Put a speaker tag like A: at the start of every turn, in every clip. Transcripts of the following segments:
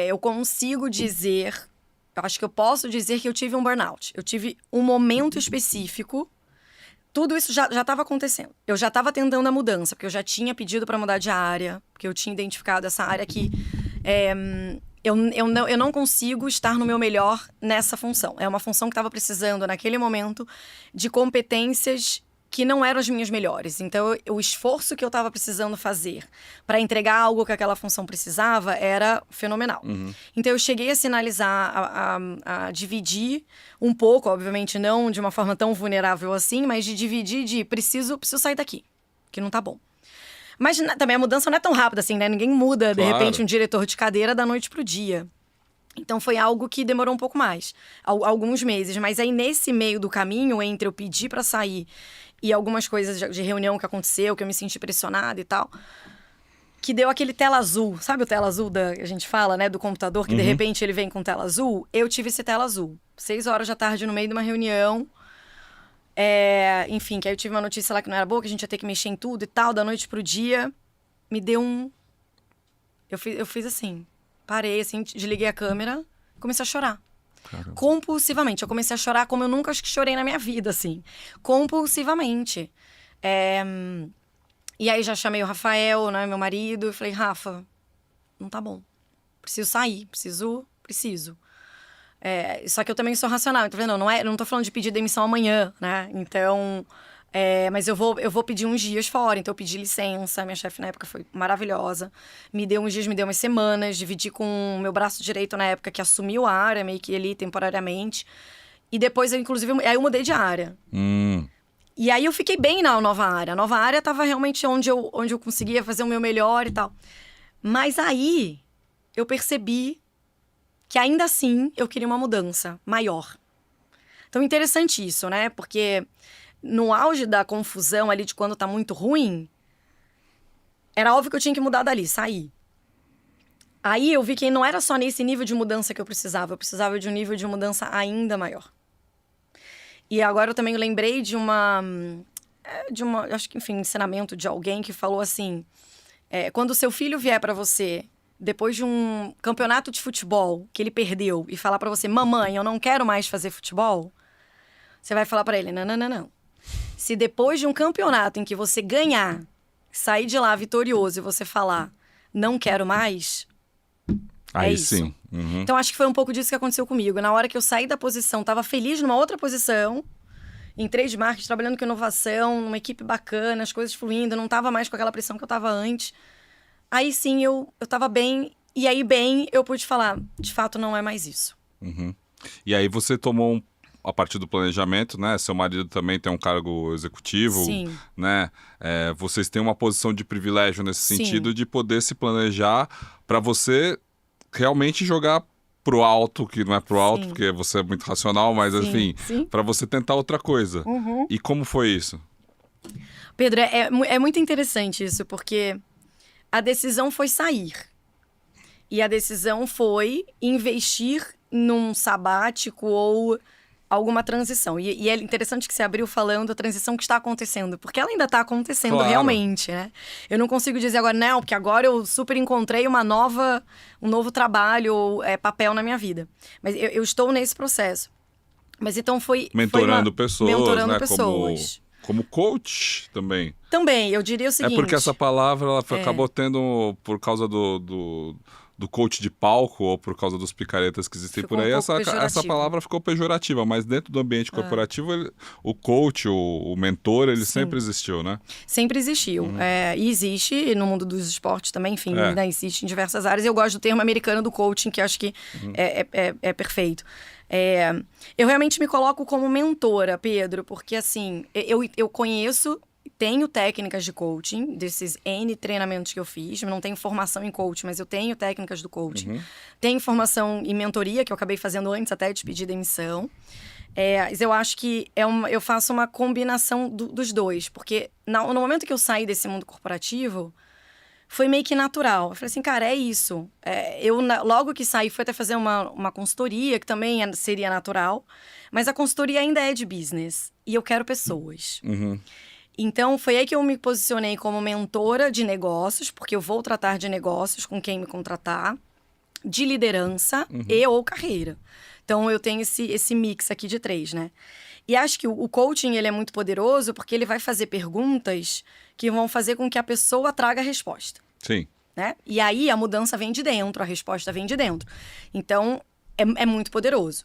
A: eu consigo dizer, eu acho que eu posso dizer que eu tive um burnout. Eu tive um momento específico. Tudo isso já estava acontecendo. Eu já estava tentando a mudança, porque eu já tinha pedido para mudar de área, porque eu tinha identificado essa área que eu não consigo estar no meu melhor nessa função. É uma função que estava precisando, naquele momento, de competências que não eram as minhas melhores. Então, o esforço que eu estava precisando fazer para entregar algo que aquela função precisava era fenomenal. Então, eu cheguei a sinalizar, a dividir um pouco, obviamente não de uma forma tão vulnerável assim, mas de dividir de preciso sair daqui, que não tá bom. Mas também a mudança não é tão rápida assim, né? Ninguém muda, de repente, um diretor de cadeira da noite pro dia. Então, foi algo que demorou um pouco mais, alguns meses. Mas aí, nesse meio do caminho, entre eu pedir para sair e algumas coisas de reunião que aconteceu, que eu me senti pressionada e tal, que deu aquele tela azul. Sabe o tela azul a gente fala, né? Do computador, que de repente ele vem com tela azul? Eu tive esse tela azul. 6 horas da tarde, no meio de uma reunião. Enfim, que aí eu tive uma notícia lá que não era boa, que a gente ia ter que mexer em tudo e tal, da noite pro dia. Me deu um... Eu fiz assim, parei assim, desliguei a câmera, comecei a chorar.
B: Caramba.
A: Compulsivamente. Eu comecei a chorar como eu nunca acho que chorei na minha vida, assim. Compulsivamente. E aí já chamei o Rafael, né, meu marido, e falei, Rafa, não tá bom. Preciso sair, preciso. Só que eu também sou racional, então não tô falando de pedir demissão amanhã, né? Então, mas eu vou pedir uns dias fora, então eu pedi licença, minha chefe na época foi maravilhosa, me deu uns dias, me deu umas semanas, dividi com o meu braço direito na época, que assumiu a área, meio que ali temporariamente, e depois eu, inclusive, aí eu mudei de área. E aí eu fiquei bem na nova área, a nova área tava realmente onde eu conseguia fazer o meu melhor e tal. Mas aí eu percebi que ainda assim eu queria uma mudança maior. Então, interessante isso, né? Porque no auge da confusão ali de quando tá muito ruim, era óbvio que eu tinha que mudar dali, sair. Aí eu vi que não era só nesse nível de mudança que eu precisava de um nível de mudança ainda maior. E agora eu também lembrei de uma acho que, enfim, ensinamento de alguém que falou assim, quando o seu filho vier pra você depois de um campeonato de futebol que ele perdeu e falar pra você, mamãe, eu não quero mais fazer futebol, você vai falar pra ele, não. Se depois de um campeonato em que você ganhar, sair de lá vitorioso e você falar, não quero mais,
B: aí
A: isso.
B: Sim.
A: Então acho que foi um pouco disso que aconteceu comigo. Na hora que eu saí da posição, tava feliz numa outra posição, em trade marketing, trabalhando com inovação, numa equipe bacana, as coisas fluindo, não tava mais com aquela pressão que eu tava antes. Aí sim, eu tava bem, e aí bem eu pude falar, de fato não é mais isso.
B: E aí você tomou, a partir do planejamento, né? Seu marido também tem um cargo executivo,
A: Sim.
B: né? Vocês têm uma posição de privilégio nesse sentido de poder se planejar para você realmente jogar pro alto, que não é pro alto, porque você é muito racional, mas enfim, para você tentar outra coisa. E como foi isso?
A: Pedro, é muito interessante isso, porque a decisão foi sair. E a decisão foi investir num sabático ou alguma transição. E é interessante que você abriu falando a transição que está acontecendo, porque ela ainda está acontecendo realmente, né? Eu não consigo dizer agora, não, porque agora eu super encontrei um novo trabalho, papel na minha vida. Mas eu estou nesse processo. Mas então foi...
B: Mentorando pessoas,
A: mentorando
B: né?
A: pessoas.
B: Como coach também.
A: Também, eu diria o seguinte...
B: porque essa palavra ela acabou tendo, por causa do coach de palco ou por causa dos picaretas que existem por aí, essa palavra ficou pejorativa, mas dentro do ambiente corporativo, o coach, o mentor, ele sempre existiu, né?
A: Sempre existiu. E existe no mundo dos esportes também, enfim, ainda existe em diversas áreas. Eu gosto do termo americano do coaching, que acho que é perfeito. Eu realmente me coloco como mentora, Pedro, porque assim, eu conheço, tenho técnicas de coaching, desses N treinamentos que eu fiz, eu não tenho formação em coaching, mas eu tenho técnicas do coaching. Tenho formação em mentoria, que eu acabei fazendo antes até de pedir demissão. Mas eu acho que eu faço uma combinação dos dois, porque no momento que eu saí desse mundo corporativo, foi meio que natural. Eu falei assim, cara, é isso. Logo que saí, fui até fazer uma consultoria, que também seria natural. Mas a consultoria ainda é de business. E eu quero pessoas. Então, foi aí que eu me posicionei como mentora de negócios, porque eu vou tratar de negócios com quem me contratar. de liderança e ou carreira. Então, eu tenho esse mix aqui de 3, né? E acho que o coaching, ele é muito poderoso porque ele vai fazer perguntas que vão fazer com que a pessoa traga a resposta.
B: Sim.
A: Né? E aí, a mudança vem de dentro, a resposta vem de dentro. Então, é muito poderoso.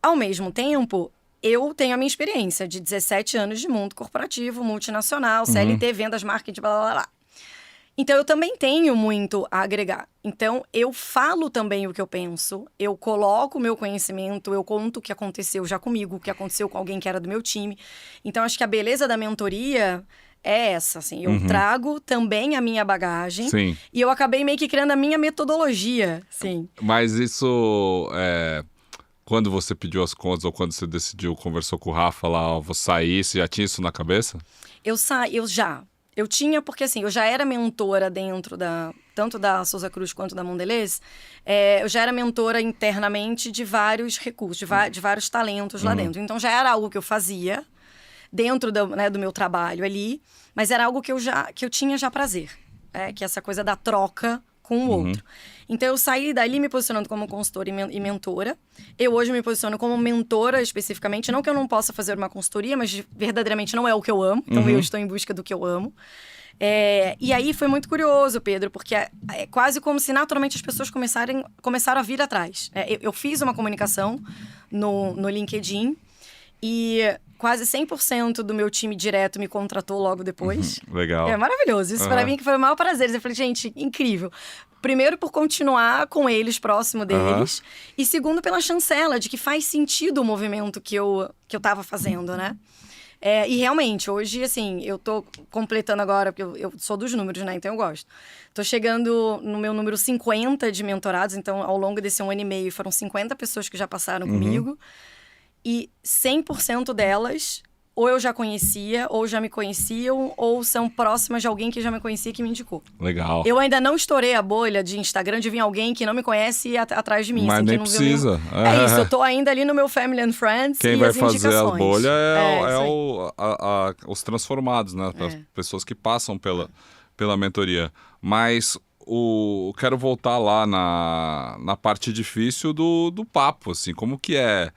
A: Ao mesmo tempo, eu tenho a minha experiência de 17 anos de mundo corporativo, multinacional, CLT, vendas, marketing, blá, blá, blá. Então, eu também tenho muito a agregar. Então, eu falo também o que eu penso, eu coloco o meu conhecimento, eu conto o que aconteceu já comigo, o que aconteceu com alguém que era do meu time. Então, acho que a beleza da mentoria é essa, assim. Eu trago também a minha bagagem.
B: Sim.
A: E eu acabei meio que criando a minha metodologia, sim.
B: Mas isso, quando você pediu as contas ou quando você decidiu, conversou com o Rafa lá, ó, vou sair, você já tinha isso na cabeça?
A: Eu tinha, porque assim, eu já era mentora dentro tanto da Souza Cruz quanto da Mondelez, eu já era mentora internamente de vários recursos, de vários talentos lá dentro. Então, já era algo que eu fazia dentro do meu trabalho ali, mas era algo que eu tinha já prazer, que é essa coisa da troca com o outro. Então, eu saí dali me posicionando como consultora e mentora. Eu hoje me posiciono como mentora especificamente. Não que eu não possa fazer uma consultoria, mas verdadeiramente não é o que eu amo. Então, eu estou em busca do que eu amo. E aí, foi muito curioso, Pedro, porque é quase como se naturalmente as pessoas começaram a vir atrás. Eu fiz uma comunicação no LinkedIn e quase 100% do meu time direto me contratou logo depois.
B: Legal.
A: É maravilhoso. Isso pra mim que foi o maior prazer. Eu falei, gente, incrível. Primeiro, por continuar com eles, próximo deles. E segundo, pela chancela de que faz sentido o movimento que eu tava fazendo, né? E realmente, hoje, assim, eu tô completando agora, porque eu sou dos números, né? Então eu gosto. Tô chegando no meu número 50 de mentorados. Então, ao longo desse 1 ano e meio, foram 50 pessoas que já passaram comigo. E 100% delas, ou eu já conhecia, ou já me conheciam, ou são próximas de alguém que já me conhecia que me indicou.
B: Legal.
A: Eu ainda não estourei a bolha de Instagram de vir alguém que não me conhece e ir atrás de mim.
B: Mas
A: assim,
B: nem
A: que não
B: precisa.
A: É isso, eu tô ainda ali no meu Family and Friends.
B: Quem
A: e
B: vai
A: as
B: fazer a
A: indicações.
B: bolha os transformados, né? As pessoas que passam pela mentoria. Mas quero voltar lá na parte difícil do papo, assim, como que é?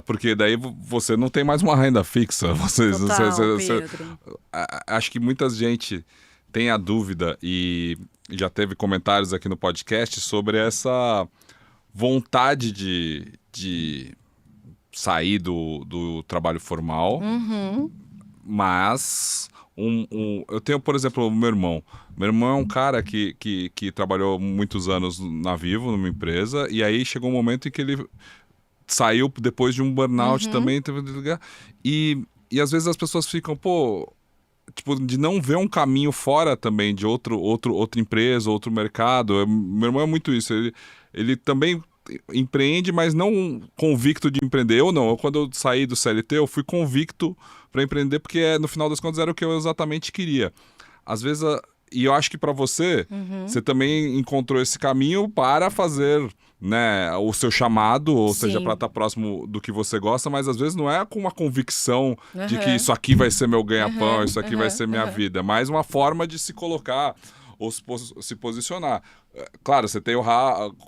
B: Porque daí você não tem mais uma renda fixa. Acho que muita gente tem a dúvida e já teve comentários aqui no podcast sobre essa vontade de sair do trabalho formal. Mas eu tenho, por exemplo, o meu irmão. Meu irmão é um cara que trabalhou muitos anos na Vivo, numa empresa, e aí chegou um momento em que ele saiu depois de um burnout também. E às vezes as pessoas ficam, tipo, de não ver um caminho fora também de outra empresa, outro mercado. Meu irmão é muito isso. Ele também empreende, mas não convicto de empreender. Quando eu saí do CLT, eu fui convicto para empreender, porque no final das contas era o que eu exatamente queria. Às vezes, e eu acho que para você, você também encontrou esse caminho para fazer, né, o seu chamado, ou seja, para estar próximo do que você gosta, mas às vezes não é com uma convicção de que isso aqui vai ser meu ganha-pão, isso aqui vai ser minha vida, mas uma forma de se colocar ou se posicionar. Claro, você tem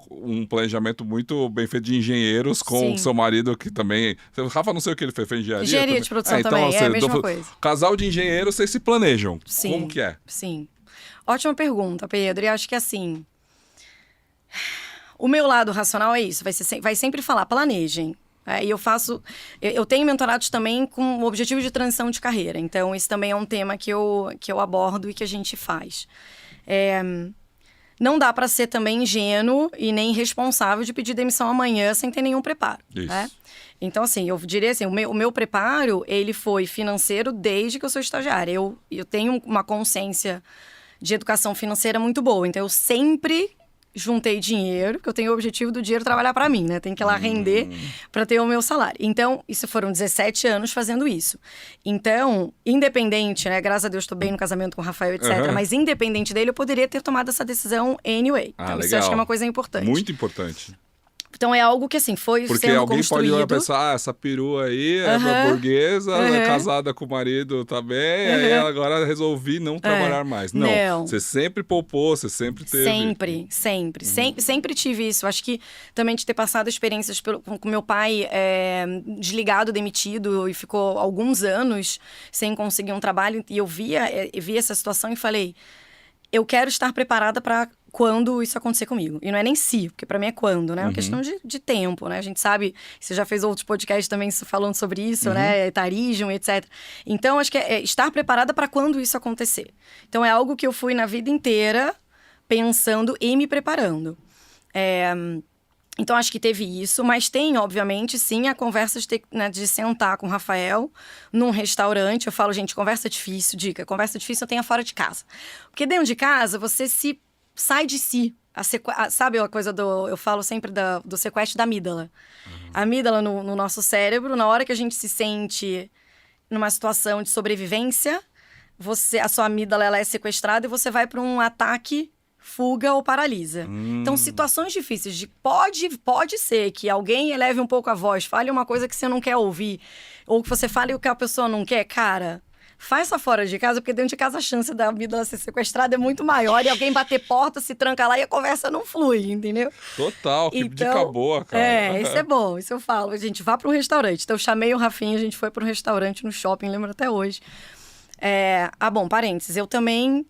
B: um planejamento muito bem feito de engenheiros com o seu marido, que também... O Rafa, não sei o que ele fez engenharia?
A: Engenharia de produção também,
B: então,
A: a mesma coisa.
B: Casal de engenheiros, vocês se planejam. Como que é?
A: Sim. Ótima pergunta, Pedro. E acho que assim... O meu lado racional é isso. Vai sempre falar, planejem. E eu tenho mentorados também com o objetivo de transição de carreira. Então, esse também é um tema que eu abordo e que a gente faz. Não dá para ser também ingênuo e nem irresponsável de pedir demissão amanhã sem ter nenhum preparo. Né? Então, assim, eu diria assim, o meu preparo, ele foi financeiro desde que eu sou estagiária. Eu tenho uma consciência de educação financeira muito boa. Então, eu sempre juntei dinheiro, porque eu tenho o objetivo do dinheiro trabalhar para mim, né? Tem que ir lá render para ter o meu salário. Então, isso foram 17 anos fazendo isso. Então, independente, né? Graças a Deus, estou bem no casamento com o Rafael, etc. Mas independente dele, eu poderia ter tomado essa decisão anyway. Então, isso eu acho que é uma coisa importante.
B: Muito importante.
A: Então é algo que, assim, foi
B: Porque
A: sendo
B: alguém
A: construído.
B: pode olhar e pensar, essa perua aí é uma burguesa, é casada com o marido também, aí agora resolvi não trabalhar mais. Não, você sempre poupou, você sempre teve...
A: Sempre tive isso. Acho que também de ter passado experiências com meu pai desligado, demitido, e ficou alguns anos sem conseguir um trabalho, e eu via essa situação e falei, eu quero estar preparada para quando isso acontecer comigo. E não é nem se, porque pra mim é quando, né? É uma questão de tempo, né? A gente sabe, você já fez outros podcasts também falando sobre isso, né? Etarismo, etc. Então, acho que é estar preparada para quando isso acontecer. Então, é algo que eu fui na vida inteira pensando e me preparando. Então, acho que teve isso, mas tem, obviamente, sim, a conversa de sentar com o Rafael num restaurante. Eu falo, gente, conversa difícil, dica, conversa difícil eu tenho fora de casa. Porque dentro de casa, você sai de si. Sabe a coisa eu falo sempre do sequestro da amígdala. A amígdala no nosso cérebro, na hora que a gente se sente numa situação de sobrevivência, a sua amígdala ela é sequestrada e você vai para um ataque, fuga ou paralisa. Então, situações difíceis pode ser que alguém eleve um pouco a voz, fale uma coisa que você não quer ouvir, ou que você fale o que a pessoa não quer, cara... Faz fora de casa, porque dentro de casa a chance da vida ser sequestrada é muito maior. E alguém bater porta, se tranca lá e a conversa não flui, entendeu?
B: Total, que dica boa, cara.
A: Isso é bom, isso eu falo. Gente, vá para um restaurante. Então eu chamei o Rafinha, a gente foi para um restaurante no shopping, lembro até hoje. Bom, parênteses, eu também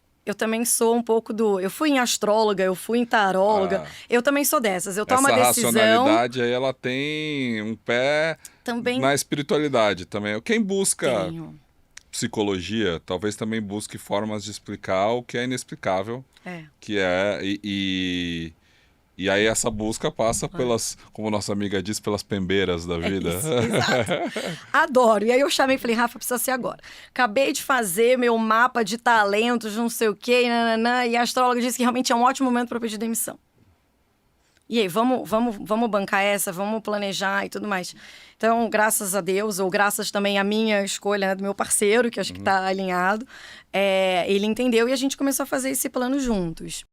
A: sou um pouco eu fui em astróloga, eu fui em taróloga. Eu também sou dessas. Eu tomo a decisão...
B: Essa racionalidade aí, ela tem um pé
A: também...
B: na espiritualidade também. Quem busca...
A: Tenho.
B: Psicologia, talvez também busque formas de explicar o que é inexplicável. E aí essa busca passa pelas, como nossa amiga diz, pelas pembeiras da vida.
A: Exato. Adoro. E aí eu chamei e falei, Rafa, precisa ser agora. Acabei de fazer meu mapa de talentos, não sei o quê, e a astróloga disse que realmente é um ótimo momento para pedir demissão. E aí, vamos bancar essa, vamos planejar e tudo mais. Então, graças a Deus, ou graças também à minha escolha, né, do meu parceiro, que acho que está alinhado, ele entendeu e a gente começou a fazer esse plano juntos.